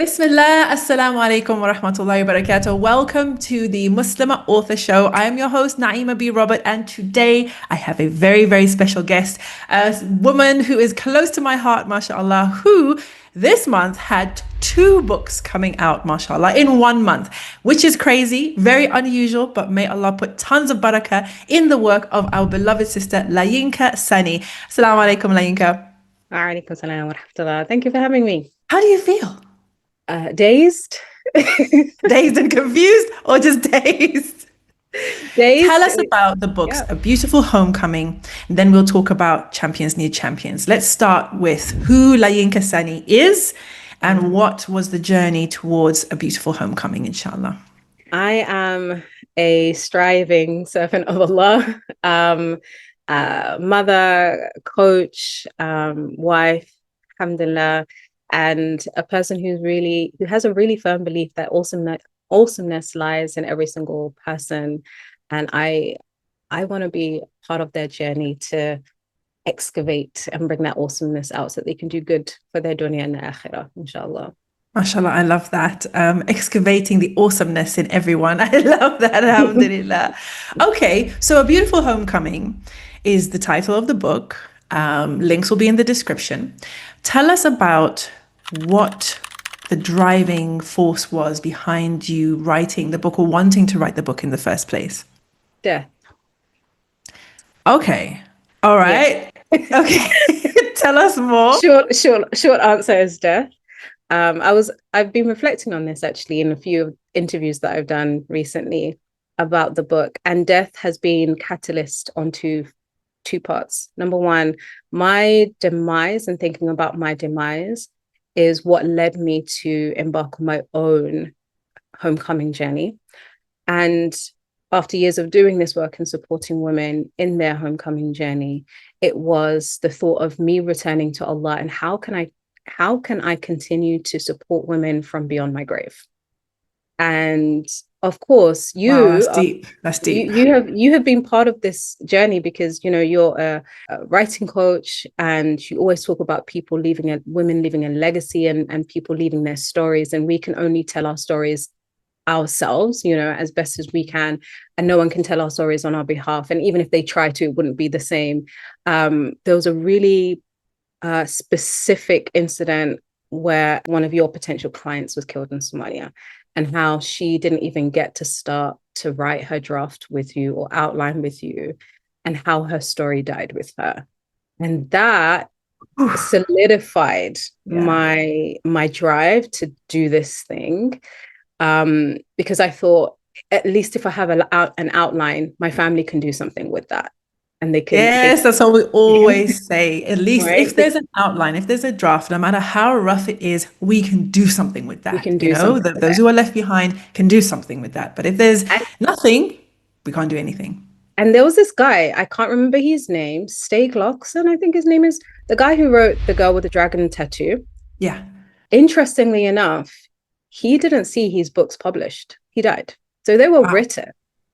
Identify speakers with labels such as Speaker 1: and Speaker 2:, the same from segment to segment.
Speaker 1: Bismillah, Assalamu alaikum wa rahmatullahi wa barakatuh. Welcome to the Muslimah Author Show. I am your host, Naima B. Robert, and today I have a very, very special guest, a woman who is close to my heart, mashallah, who this month had two books coming out, mashallah, in 1 month, which is crazy, very unusual, but may Allah put tons of barakah in the work of our beloved sister, LaYinka Sanni. Assalamu alaikum, LaYinka.
Speaker 2: Alaikum salam wa rahmatullah. Thank you for having me.
Speaker 1: How do you feel?
Speaker 2: Dazed.
Speaker 1: Dazed and confused, or just dazed?
Speaker 2: Dazed.
Speaker 1: Tell us about the books,
Speaker 2: Yeah.
Speaker 1: A Beautiful Homecoming, and then we'll talk about Champions Need Champions. Let's start with who LaYinka Sanni is and what was the journey towards A Beautiful Homecoming, inshallah.
Speaker 2: I am a striving servant of Allah, mother, coach, wife, alhamdulillah, and a person who has a really firm belief that awesomeness lies in every single person. And I want to be part of their journey to excavate and bring that awesomeness out so that they can do good for their dunya and their akhirah, inshallah.
Speaker 1: MashaAllah, I love that. Excavating the awesomeness in everyone. I love that, alhamdulillah. Okay, so A Beautiful Homecoming is the title of the book. Links will be in the description. Tell us about what the driving force was behind you writing the book or wanting to write the book in the first place.
Speaker 2: Death.
Speaker 1: Okay. All right. Yeah. Okay. Tell us more.
Speaker 2: Short answer is death. I've been reflecting on this actually in a few interviews that I've done recently about the book, and death has been catalyst on two parts. Number one, my demise and thinking about my demise is what led me to embark on my own homecoming journey. And after years of doing this work and supporting women in their homecoming journey, it was the thought of me returning to Allah and how can I continue to support women from beyond my grave? And of course,
Speaker 1: Wow, that's deep.
Speaker 2: You have been part of this journey because you're a writing coach, and you always talk about women leaving a legacy and people leaving their stories, and we can only tell our stories ourselves, as best as we can, and no one can tell our stories on our behalf. And even if they try to, it wouldn't be the same. There was a really specific incident where one of your potential clients was killed in Somalia, and how she didn't even get to start to write her draft with you or outline with you, and how her story died with her. And that solidified my drive to do this thing, because I thought, at least if I have an outline, my family can do something with that. And
Speaker 1: that's what we always say. At least
Speaker 2: right?
Speaker 1: If there's an outline, if there's a draft, no matter how rough it is, we can do something with that.
Speaker 2: We can do something with
Speaker 1: those who are left behind can do something with that. But if there's nothing, we can't do anything.
Speaker 2: And there was this guy, I can't remember his name, Steg Loxon, I think his name is, the guy who wrote The Girl with the Dragon Tattoo.
Speaker 1: Yeah.
Speaker 2: Interestingly enough, he didn't see his books published. He died. So they were written.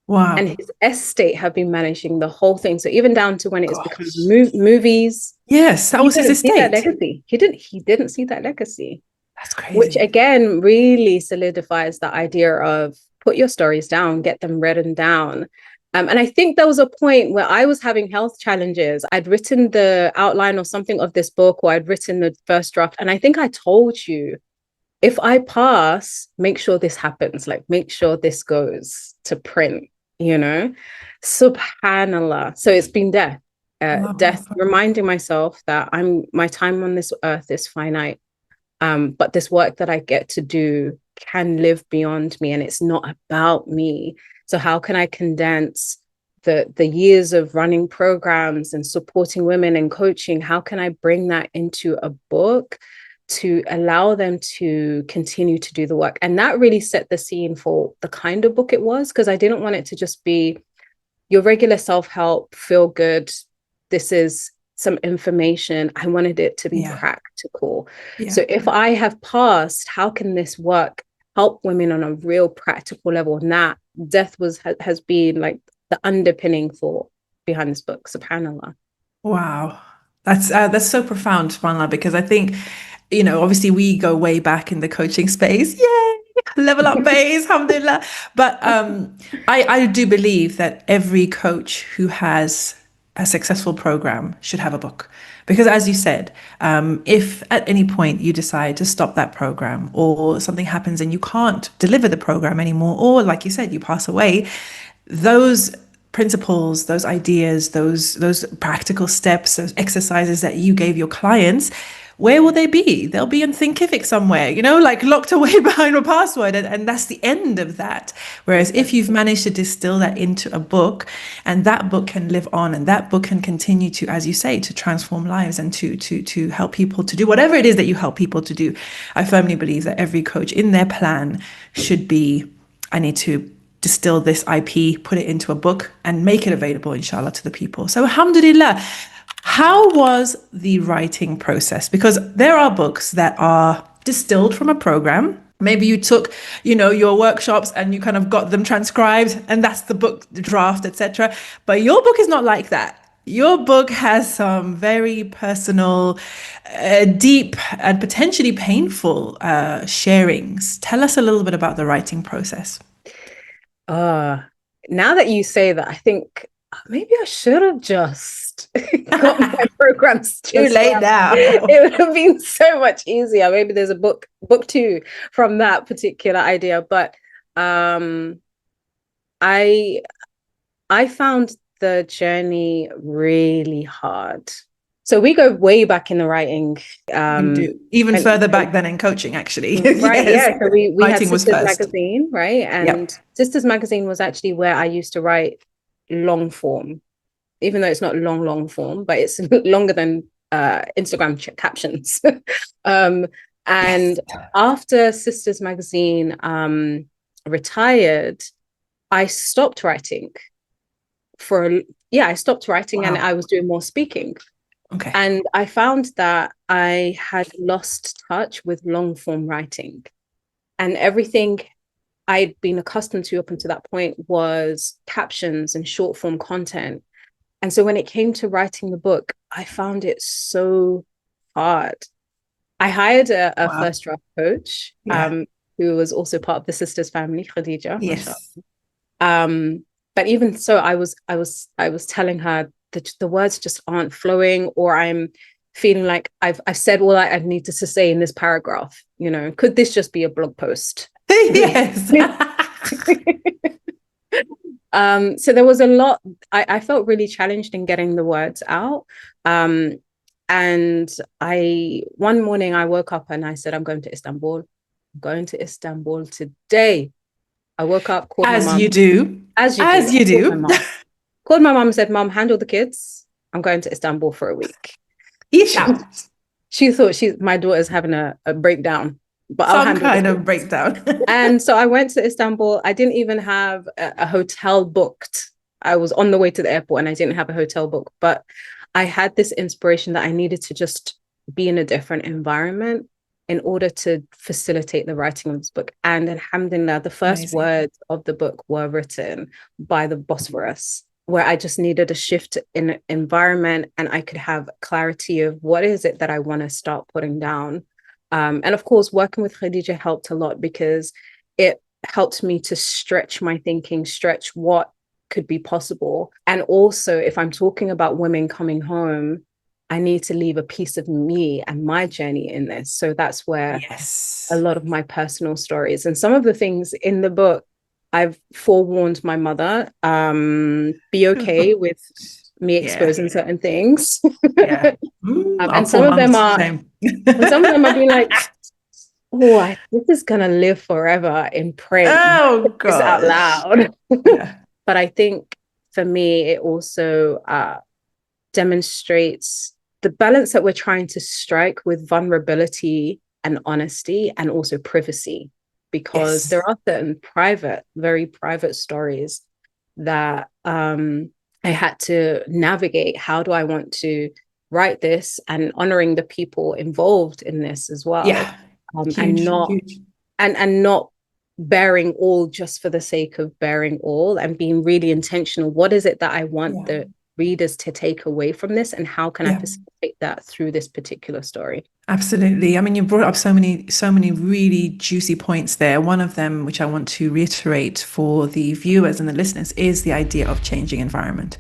Speaker 1: Wow.
Speaker 2: And his estate have been managing the whole thing. So even down to when it has become movies.
Speaker 1: Yes, that was his estate.
Speaker 2: That legacy. He didn't see that legacy.
Speaker 1: That's crazy.
Speaker 2: Which again really solidifies the idea of put your stories down, get them written down. And I think there was a point where I was having health challenges. I'd written the outline or something of this book, or I'd written the first draft. And I think I told you, if I pass, make sure this happens. Like, make sure this goes to print. Subhanallah. So it's been death, reminding myself that my time on this earth is finite, but this work that I get to do can live beyond me, and it's not about me. So how can I condense the years of running programs and supporting women and coaching? How can I bring that into a book to allow them to continue to do the work? And that really set the scene for the kind of book it was, because I didn't want it to just be your regular self-help, feel good, this is some information. I wanted it to be practical. So if I have passed, how can this work help women on a real practical level? And that death has been like the underpinning thought behind this book, subhanallah.
Speaker 1: Wow. That's so profound, subhanAllah, because I think obviously we go way back in the coaching space. Yay! Level up base, alhamdulillah. But I do believe that every coach who has a successful program should have a book. Because as you said, if at any point you decide to stop that program or something happens and you can't deliver the program anymore, or like you said, you pass away, those principles, those ideas, those practical steps, those exercises that you gave your clients, where will they be? They'll be in Thinkific somewhere, like locked away behind a password. And that's the end of that. Whereas if you've managed to distill that into a book, and that book can live on, and that book can continue to, as you say, to transform lives and to help people to do whatever it is that you help people to do. I firmly believe that every coach in their plan should be, I need to distill this IP, put it into a book, and make it available, inshallah, to the people. So, alhamdulillah. How was the writing process? Because there are books that are distilled from a program. Maybe you took, your workshops and you kind of got them transcribed, and that's the book draft, etc. But your book is not like that. Your book has some very personal, deep, and potentially painful sharings. Tell us a little bit about the writing process.
Speaker 2: Now that you say that, I think maybe I should have just got my programs
Speaker 1: too late now.
Speaker 2: It would have been so much easier. Maybe there's a book 2 from that particular idea. But I found the journey really hard. So we go way back in the writing.
Speaker 1: Even further back than in coaching, actually.
Speaker 2: Right, yes. Yeah. So we had Sisters Magazine, right? And
Speaker 1: yep.
Speaker 2: Sisters Magazine was actually where I used to write long form, even though it's not long form, but it's longer than Instagram captions. And yes. After Sisters Magazine retired, I stopped writing and I was doing more speaking.
Speaker 1: Okay.
Speaker 2: And I found that I had lost touch with long form writing, and everything I'd been accustomed to up until that point was captions and short form content. And so when it came to writing the book, I found it so hard. I hired a first draft coach, who was also part of the Sisters family, Khadija.
Speaker 1: Yes.
Speaker 2: But even so, I was telling her that the words just aren't flowing, or I'm feeling like I've said all I needed to say in this paragraph. Could this just be a blog post?
Speaker 1: Yes.
Speaker 2: So there was a lot. I felt really challenged in getting the words out. And one morning I woke up and I said, I'm going to Istanbul. I'm going to Istanbul today. I woke up, called
Speaker 1: as
Speaker 2: my mom.
Speaker 1: You do. As you do.
Speaker 2: Called my mom and said, Mom, handle the kids. I'm going to Istanbul for a week. She thought my daughter's having a breakdown. But
Speaker 1: some kind of breakdown.
Speaker 2: And so I went to Istanbul. I didn't even have a hotel booked. I was on the way to the airport and I didn't have a hotel booked. But I had this inspiration that I needed to just be in a different environment in order to facilitate the writing of this book. And alhamdulillah, the first words of the book were written by the Bosphorus, where I just needed a shift in environment and I could have clarity of what is it that I want to start putting down. And of course, working with Khadija helped a lot because it helped me to stretch my thinking, stretch what could be possible. And also, if I'm talking about women coming home, I need to leave a piece of me and my journey in this. So that's where a lot of my personal stories and some of the things in the book, I've forewarned my mother, be okay with me exposing certain things. And some of them are being like, oh, this is gonna live forever in print.
Speaker 1: Oh God,
Speaker 2: out loud. But I think for me, it also demonstrates the balance that we're trying to strike with vulnerability and honesty, and also privacy, because there are certain very private stories that I had to navigate. How do I want to write this, and honoring the people involved in this as well? And not bearing all just for the sake of bearing all, and being really intentional. What is it that I want readers to take away from this, and how can I
Speaker 1: Yeah.
Speaker 2: facilitate that through this particular story?
Speaker 1: Absolutely. I mean, you brought up so many really juicy points there. One of them, which I want to reiterate for the viewers and the listeners, is the idea of changing environment.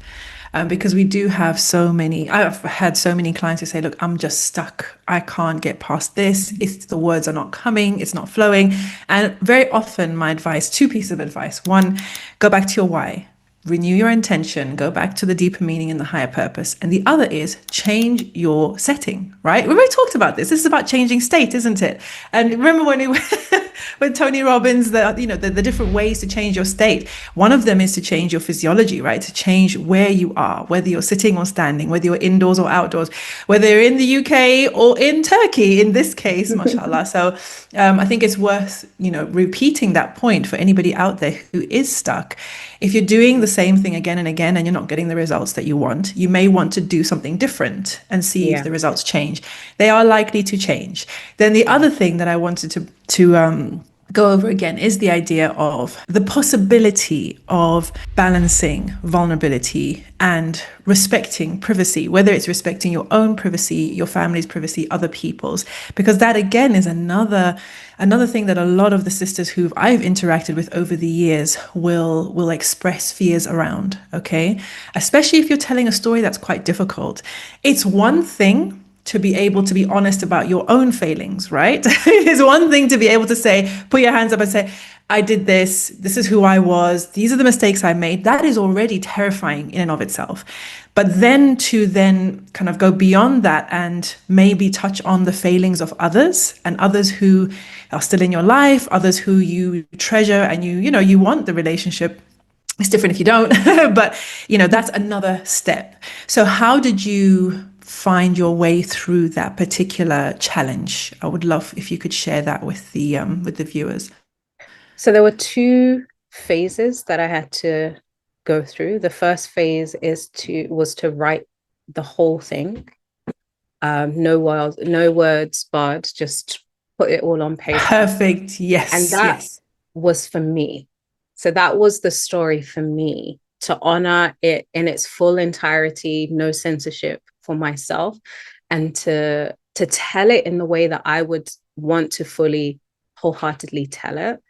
Speaker 1: Because we do have so many, I've had so many clients who say, look, I'm just stuck. I can't get past this. It's the words are not coming. It's not flowing. And very often my advice, two pieces of advice. One, go back to your why. Renew your intention, go back to the deeper meaning and the higher purpose. And the other is change your setting, right? We've already talked about this. This is about changing state, isn't it? And remember when we with Tony Robbins, the different ways to change your state. One of them is to change your physiology, right? To change where you are, whether you're sitting or standing, whether you're indoors or outdoors, whether you're in the UK or in Turkey, in this case, mashallah. So I think it's worth, repeating that point for anybody out there who is stuck. If you're doing the same thing again and again and you're not getting the results that you want, you may want to do something different and see if the results change. They are likely to change. Then the other thing that I wanted to go over again is the idea of the possibility of balancing vulnerability and respecting privacy, whether it's respecting your own privacy, your family's privacy, other people's, because that again is another thing that a lot of the sisters who I've interacted with over the years will express fears around, okay? Especially if you're telling a story that's quite difficult. It's one thing to be able to be honest about your own failings, right? It's one thing to be able to say, put your hands up and say, I did this is who I was, these are the mistakes I made. That is already terrifying in and of itself. But then to kind of go beyond that and maybe touch on the failings of others and others who are still in your life, others who you treasure and you want the relationship. It's different if you don't, but that's another step. So how did you find your way through that particular challenge? I would love if you could share that with the viewers.
Speaker 2: So there were two phases that I had to go through. The first phase was to write the whole thing. No words barred, just put it all on paper.
Speaker 1: Perfect. Yes.
Speaker 2: And that was for me. So that was the story for me, to honor it in its full entirety, no censorship, for myself, and to tell it in the way that I would want to fully, wholeheartedly tell it.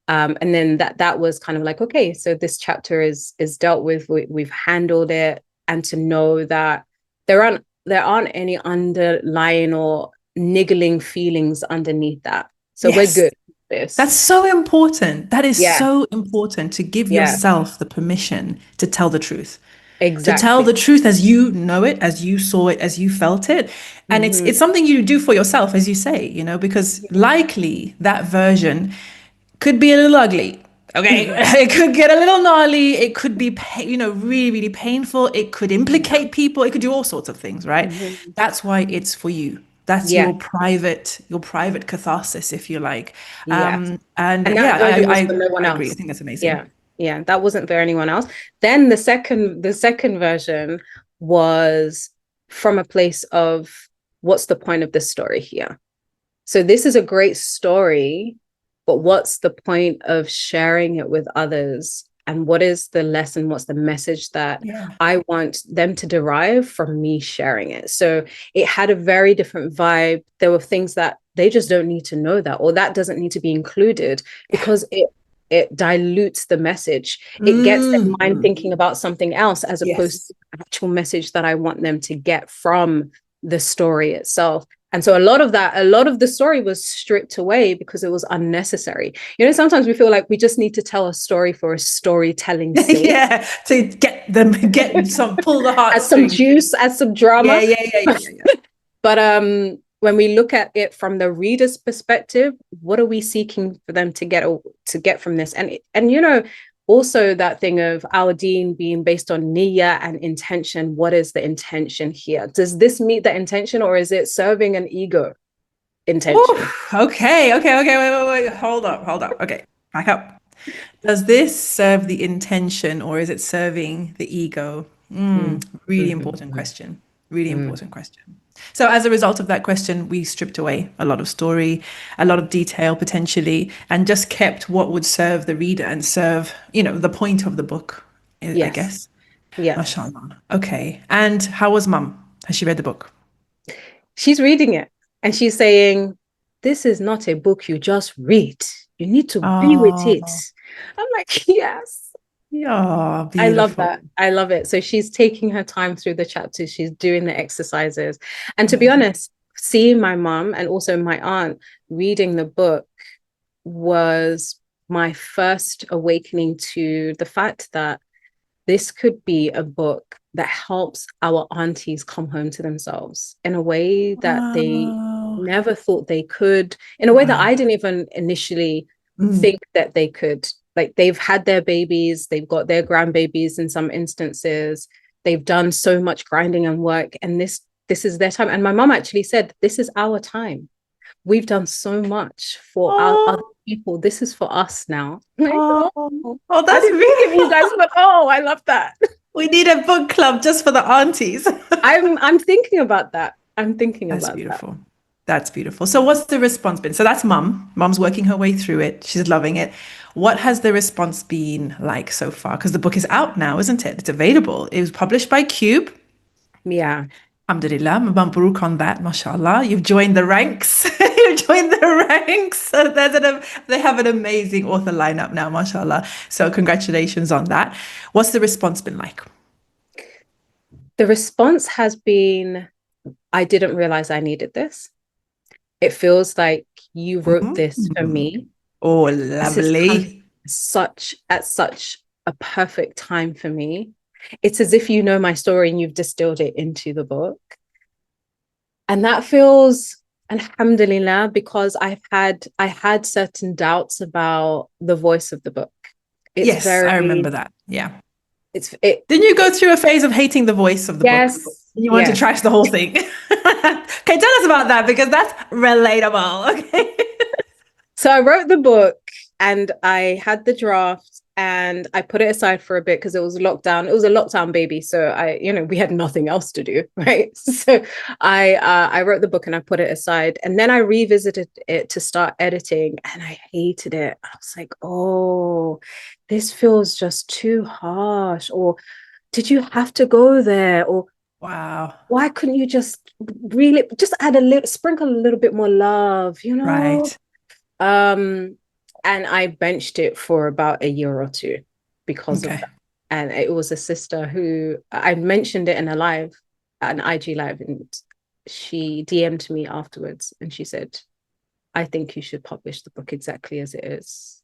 Speaker 2: And then that was kind of like, okay, so this chapter is dealt with, we've handled it, and to know that there aren't any underlying or niggling feelings underneath that. So we're good.
Speaker 1: That's so important. That is so important, to give yourself the permission to tell the truth. Exactly. To tell the truth as you know it, as you saw it, as you felt it. And it's something you do for yourself, as you say, because likely that version could be a little ugly. Okay. It could get a little gnarly. It could be, really, really painful. It could implicate people. It could do all sorts of things, right? That's why it's for you. That's your private catharsis, if you like. And I agree. I think that's amazing.
Speaker 2: Yeah, that wasn't for anyone else. Then the second version was from a place of, what's the point of this story here? So this is a great story, but what's the point of sharing it with others? And what is the lesson? What's the message that I want them to derive from me sharing it? So it had a very different vibe. There were things that they just don't need to know that, or that doesn't need to be included, because it dilutes the message. It gets their mind thinking about something else, as opposed to the actual message that I want them to get from the story itself. And so a lot of the story was stripped away because it was unnecessary. Sometimes we feel like we just need to tell a story for a storytelling sake.
Speaker 1: To pull the heart,
Speaker 2: add some juice, add some drama.
Speaker 1: Yeah.
Speaker 2: But when we look at it from the reader's perspective, what are we seeking for them to get from this? And also that thing of our deen being based on niyyah and intention. What is the intention here? Does this meet the intention, or is it serving an ego intention?
Speaker 1: Ooh, okay. Wait. Hold up. Okay, back up. Does this serve the intention, or is it serving the ego? Really important question. Really important question. So as a result of that question, we stripped away a lot of story, a lot of detail potentially, and just kept what would serve the reader and serve, the point of the book, I guess.
Speaker 2: Yeah.
Speaker 1: Mashallah. Okay. And how was mum? Has she read the book?
Speaker 2: She's reading it and she's saying, this is not a book you just read. You need to be with it.
Speaker 1: Oh,
Speaker 2: I'm like, yes.
Speaker 1: yeah,
Speaker 2: I love
Speaker 1: beautiful.
Speaker 2: that. I love it. So she's taking her time through the chapters. She's doing the exercises. And to be
Speaker 1: Mm.
Speaker 2: honest, seeing my mum and also my aunt reading the book was my first awakening to the fact that this could be a book that helps our aunties come home to themselves in a way that they
Speaker 1: Wow.
Speaker 2: never thought they could, in a way that
Speaker 1: Wow.
Speaker 2: I didn't even initially
Speaker 1: Mm.
Speaker 2: think that they could. Like they've had their babies, they've got their grandbabies in some instances. They've done so much grinding and work, and this is their time. And my mom actually said, "This is our time. We've done so much for our other
Speaker 1: Oh,
Speaker 2: people. This is for us now." Like,
Speaker 1: oh,
Speaker 2: oh,
Speaker 1: oh,
Speaker 2: I
Speaker 1: that's
Speaker 2: didn't think of you
Speaker 1: beautiful.
Speaker 2: guys, but oh, I love that.
Speaker 1: We need a book club just for the aunties.
Speaker 2: I'm thinking about that. I'm thinking
Speaker 1: That's
Speaker 2: about that.
Speaker 1: beautiful. That's beautiful. So what's the response been? So that's mum. Mum's working her way through it. She's loving it. What has the response been like so far? Because the book is out now, isn't it? It's available. It was published by Cube.
Speaker 2: Yeah.
Speaker 1: Alhamdulillah, mabruk on that, mashallah. You've joined the ranks. You've joined the ranks. So they have an amazing author lineup now, mashallah. So congratulations on that. What's the response been like?
Speaker 2: The response has been, I didn't realize I needed this. It feels like you wrote this for
Speaker 1: Mm.
Speaker 2: me.
Speaker 1: Oh,
Speaker 2: This has come
Speaker 1: lovely.
Speaker 2: at such a perfect time for me. It's as if you know my story and you've distilled it into the book. And that feels, alhamdulillah, because I had certain doubts about the voice of the book. It's
Speaker 1: Yes, I
Speaker 2: very,
Speaker 1: remember that. Yeah.
Speaker 2: it's it
Speaker 1: Didn't you go through a phase of hating the voice of the book?
Speaker 2: yes,
Speaker 1: You want to
Speaker 2: yes.
Speaker 1: trash the whole thing. Okay, tell us about that because that's relatable. Okay.
Speaker 2: So I wrote the book and I had the draft and I put it aside for a bit because it was lockdown. It was a lockdown baby. So we had nothing else to do. Right. So I wrote the book and I put it aside. And then I revisited it to start editing and I hated it. I was like, oh, this feels just too harsh. Or did you have to go there? Or
Speaker 1: Wow.
Speaker 2: why couldn't you just really just add a little, sprinkle a little bit more love, you know?
Speaker 1: Right.
Speaker 2: Um, and I benched it for about a year or two because of
Speaker 1: Okay.
Speaker 2: that. And it was a sister who I mentioned it in a live, an IG live, and she DM'd me afterwards and she said, I think you should publish the book exactly as it is.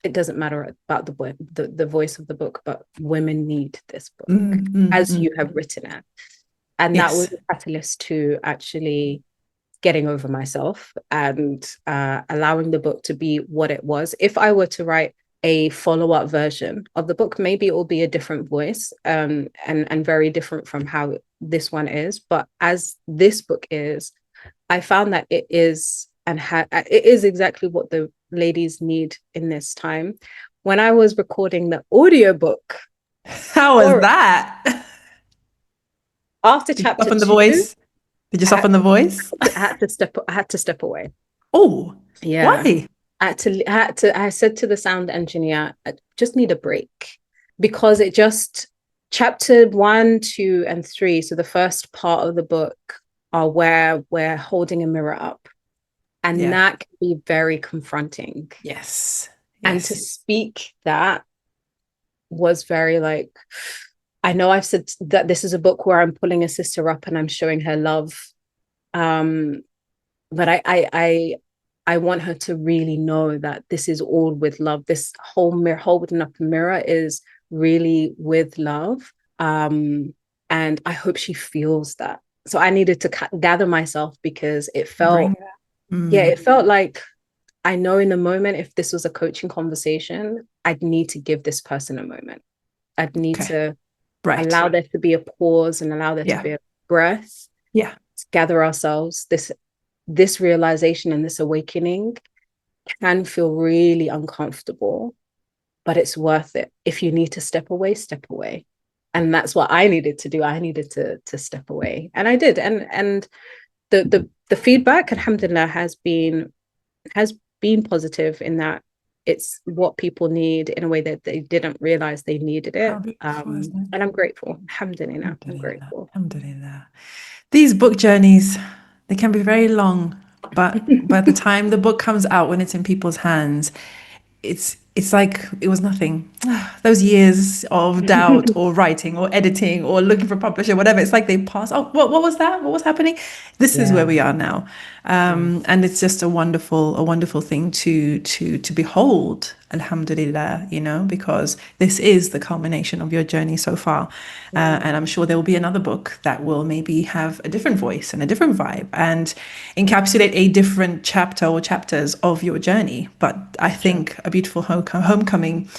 Speaker 2: It doesn't matter about the voice of the book, but women need this book as you have written it. And that was
Speaker 1: Yes.
Speaker 2: a catalyst to actually getting over myself and allowing the book to be what it was. If I were to write a follow-up version of the book, maybe it will be a different voice and very different from how this one is. But as this book is, I found that it is it is exactly what the ladies need in this time. When I was recording the audiobook
Speaker 1: How was
Speaker 2: for
Speaker 1: that?
Speaker 2: after
Speaker 1: Did you
Speaker 2: chapter
Speaker 1: soften the
Speaker 2: 2,
Speaker 1: voice? Did you
Speaker 2: I had,
Speaker 1: soften the voice?
Speaker 2: I had to step away.
Speaker 1: Oh,
Speaker 2: Yeah.
Speaker 1: why?
Speaker 2: I said to the sound engineer, I just need a break because it just chapter 1, 2, and 3. So the first part of the book are where we're holding a mirror up. And
Speaker 1: Yeah.
Speaker 2: that can be very confronting.
Speaker 1: Yes.
Speaker 2: And to
Speaker 1: Yes.
Speaker 2: speak that was very like, I know I've said that this is a book where I'm pulling a sister up and I'm showing her love. But I want her to really know that this is all with love. This whole holding up a mirror is really with love. And I hope she feels that. So I needed to gather myself because it
Speaker 1: Bring
Speaker 2: felt,
Speaker 1: that.
Speaker 2: yeah, it felt like I know in the moment, if this was a coaching conversation, I'd need to give this person a moment. I'd need
Speaker 1: Okay.
Speaker 2: to
Speaker 1: Right.
Speaker 2: allow there to be a pause and allow there to
Speaker 1: Yeah.
Speaker 2: be a breath,
Speaker 1: Yeah.
Speaker 2: gather ourselves. This realization and this awakening can feel really uncomfortable, but it's worth it. If you need to step away, step away. And that's what I needed to do. I needed to step away. And I did. And the feedback, alhamdulillah, has been positive in that it's what people need in a way that they didn't realize they needed
Speaker 1: How
Speaker 2: it.
Speaker 1: beautiful, isn't it?
Speaker 2: And I'm grateful. Alhamdulillah, I'm
Speaker 1: Alhamdulillah.
Speaker 2: grateful.
Speaker 1: Alhamdulillah. These book journeys, they can be very long, but by the time the book comes out, when it's in people's hands, it's like it was nothing. Those years of doubt or writing or editing or looking for a publisher, whatever, it's like they pass. Oh, what was that? What was happening? This is where
Speaker 2: Yeah.
Speaker 1: we are now. And it's just a wonderful thing to behold, alhamdulillah, because this is the culmination of your journey so far. And I'm sure there will be another book that will maybe have a different voice and a different vibe and encapsulate a different chapter or chapters of your journey. But I think A Beautiful Homecoming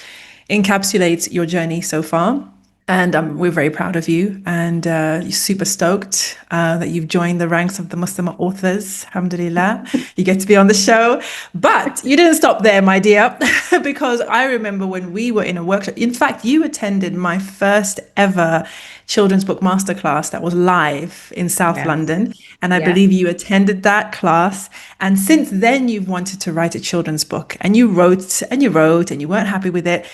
Speaker 1: encapsulates your journey so far. And we're very proud of you, and super stoked that you've joined the ranks of the Muslimah authors. Alhamdulillah, you get to be on the show. But you didn't stop there, my dear, because I remember when we were in a workshop. In fact, you attended my first ever children's book masterclass that was live in South London. And I believe you attended that class. And since then, you've wanted to write a children's book, and you wrote and you wrote and you weren't happy with it.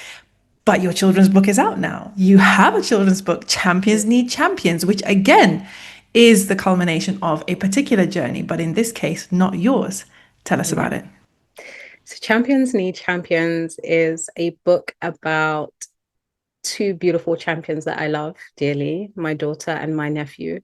Speaker 1: But your children's book is out now. You have a children's book, Champions Need Champions, which again is the culmination of a particular journey, but in this case, not yours. Tell us about it.
Speaker 2: So Champions Need Champions is a book about two beautiful champions that I love dearly, my daughter and my nephew,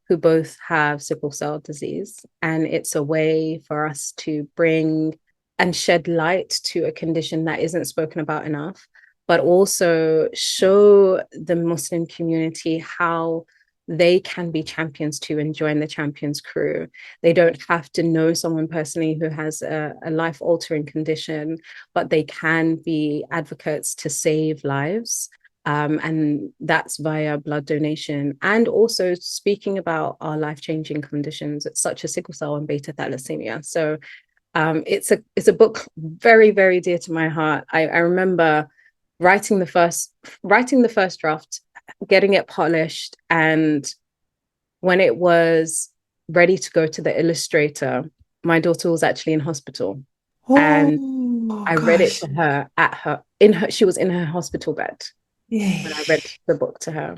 Speaker 2: who both have sickle cell disease. And it's a way for us to bring and shed light to a condition that isn't spoken about enough, but also show the Muslim community how they can be champions too and join the champions crew. They don't have to know someone personally who has a life-altering condition, but they can be advocates to save lives. And that's via blood donation, and also speaking about our life-changing conditions such as sickle cell and beta thalassemia. So it's a book very, very dear to my heart. I remember writing the first draft, getting it polished, and when it was ready to go to the illustrator, my daughter was actually in hospital. And I read it to her she was in her hospital bed. When I read the book to her.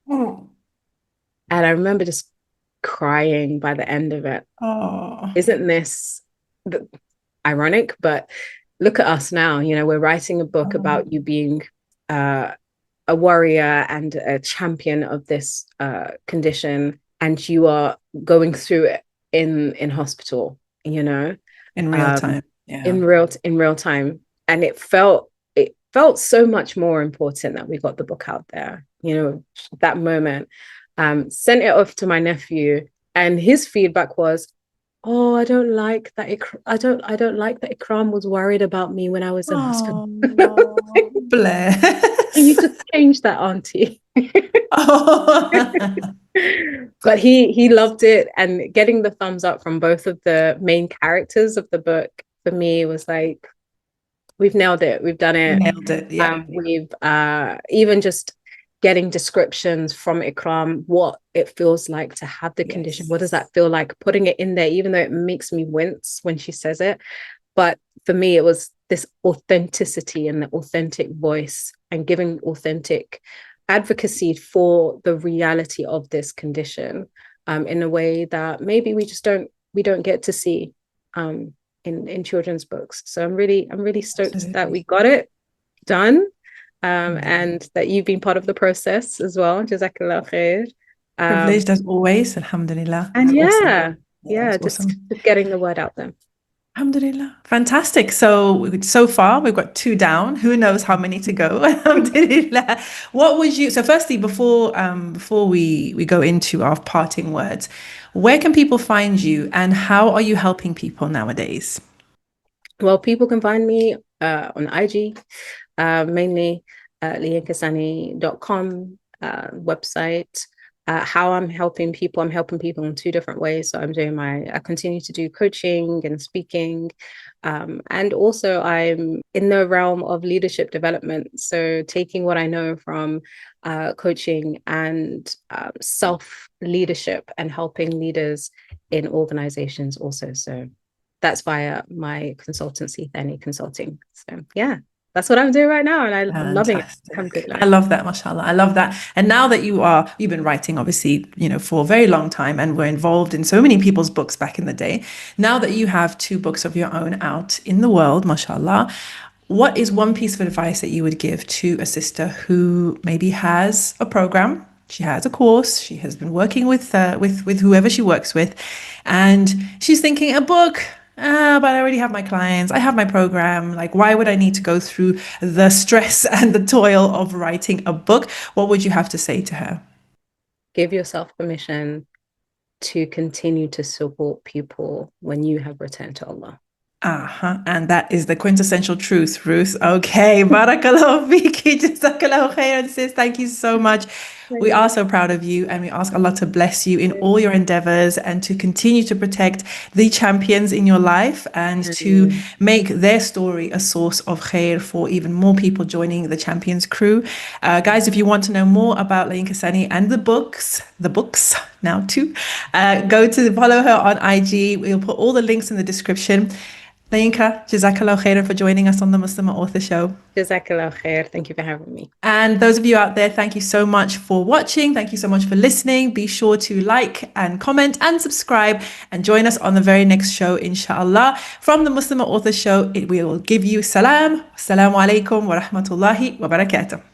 Speaker 2: And I remember just crying by the end of it. Isn't this ironic? But look at us now. We're writing a book about you being a warrior and a champion of this condition, and you are going through it in hospital, in real time. In real time. And it felt so much more important that we got the book out there, that moment. Sent it off to my nephew, and his feedback was, "Oh, I don't like that Ikram was worried about me when I was in hospital."
Speaker 1: Bless.
Speaker 2: Can you just change that, auntie? But he loved it, and getting the thumbs up from both of the main characters of the book for me was like, we've nailed it. We've done it.
Speaker 1: Nailed it. Yeah.
Speaker 2: We've even just getting descriptions from Ikram, what it feels like to have the condition. What does that feel like? Putting it in there, even though it makes me wince when she says it. But for me, it was this authenticity and the authentic voice, and giving authentic advocacy for the reality of this condition in a way that maybe we don't get to see in children's books. So I'm really stoked that we got it done, and that you've been part of the process as well. Jazakallah khair.
Speaker 1: Privileged as always, alhamdulillah.
Speaker 2: And
Speaker 1: awesome.
Speaker 2: just getting the word out there.
Speaker 1: Alhamdulillah. Fantastic. So far we've got 2 down. Who knows how many to go? Alhamdulillah. So firstly, before we go into our parting words, where can people find you, and how are you helping people nowadays?
Speaker 2: Well, people can find me on IG, mainly LaYinkaSanni.com website. How I'm helping people in 2 different ways. So I continue to do coaching and speaking, and also I'm in the realm of leadership development. So taking what I know from coaching and self leadership and helping leaders in organizations also. So that's via my consultancy, Thani Consulting. So yeah, that's what I'm doing right now, and I'm loving it.
Speaker 1: Fantastic. I love that, mashallah. I love that. And now that you've been writing, obviously, for a very long time and were involved in so many people's books back in the day. Now that you have 2 books of your own out in the world, mashallah, what is one piece of advice that you would give to a sister who maybe has a program? She has a course. She has been working with whoever she works with, and she's thinking a book. But I already have my clients. I have my program. Like, why would I need to go through the stress and the toil of writing a book? What would you have to say to her?
Speaker 2: Give yourself permission to continue to support people when you have returned to Allah.
Speaker 1: And that is the quintessential truth, Ruth. Okay. Barakallahu fiki. Jazakallahu khairan, sis. Thank you so much. We are so proud of you, and we ask Allah to bless you in all your endeavors and to continue to protect the champions in your life and to make their story a source of khair for even more people joining the champions crew. Guys, if you want to know more about LaYinka Sanni and the books now too, go to follow her on IG. We'll put all the links in the description. LaYinka, Jazakallah khairan for joining us on the Muslimah Author Show.
Speaker 2: Jazakallah khair. Thank you for having me.
Speaker 1: And those of you out there, thank you so much for watching. Thank you so much for listening. Be sure to like and comment and subscribe and join us on the very next show, inshallah. From the Muslimah Author Show, we will give you salam. Assalamu alaikum wa rahmatullahi wa barakatuh.